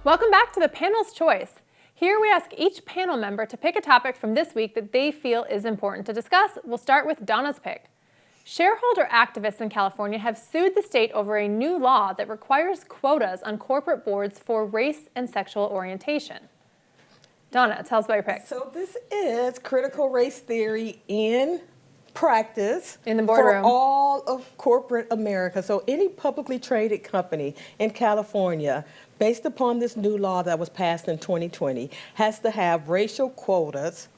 Welcome back to the Panel's Choice. Here we ask each panel member to pick a topic from this week that they feel is important to discuss. We'll start with Donna's pick. Shareholder activists in California have sued the state over a new law that requires quotas on corporate boards for race and sexual orientation. Donna, tell us about your pick. So this is critical race theory in practice in the boardroom for all of corporate America. So any publicly traded company in California, based upon this new law that was passed in 2020, has to have racial quotas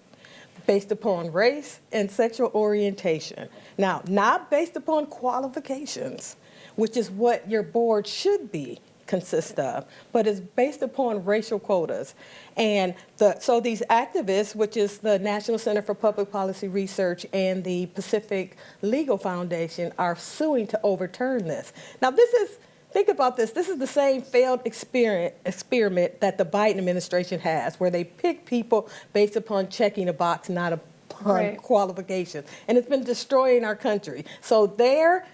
based upon race and sexual orientation. Now, not based upon qualifications, which is what your board should be consist of, but it's based upon racial quotas. And so these activists, which is the National Center for Public Policy Research and the Pacific Legal Foundation, are suing to overturn this. Now, think about this. This is the same failed experiment that the Biden administration has, where they pick people based upon checking a box, not upon qualifications. And it's been destroying our country. So they're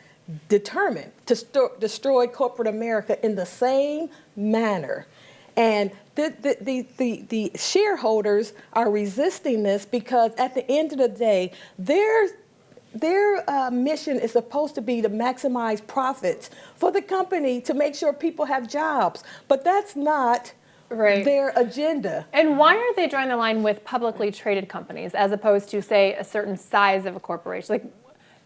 determined to destroy corporate America in the same manner. And the shareholders are resisting this because at the end of the day, their mission is supposed to be to maximize profits for the company to make sure people have jobs. But that's not their agenda. And why are they drawing the line with publicly traded companies as opposed to, say, a certain size of a corporation? Like,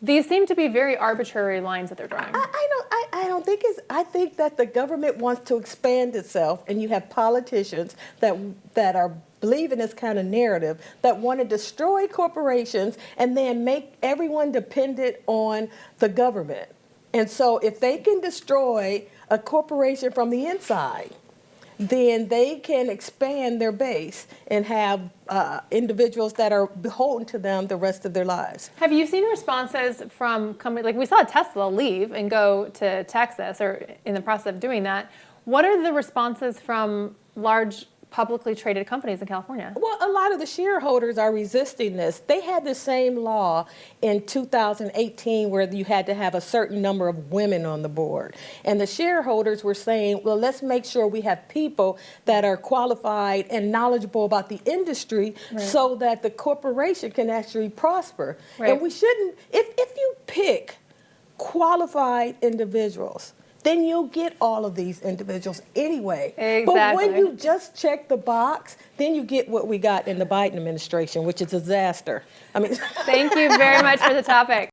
these seem to be very arbitrary lines that they're drawing. I don't think it's. I think that the government wants to expand itself, and you have politicians that are believe in this kind of narrative that want to destroy corporations and then make everyone dependent on the government. And so if they can destroy a corporation from the inside, then they can expand their base and have individuals that are beholden to them the rest of their lives. Have you seen responses from companies, like we saw Tesla leave and go to Texas, or in the process of doing that? What are the responses from large publicly traded companies in California? Well, a lot of the shareholders are resisting this. They had the same law in 2018 where you had to have a certain number of women on the board. And the shareholders were saying, well, let's make sure we have people that are qualified and knowledgeable about the industry so that the corporation can actually prosper. And we shouldn't, if you pick qualified individuals, then you'll get all of these individuals anyway. Exactly. But when you just check the box, then you get what we got in the Biden administration, which is a disaster. Thank you very much for the topic.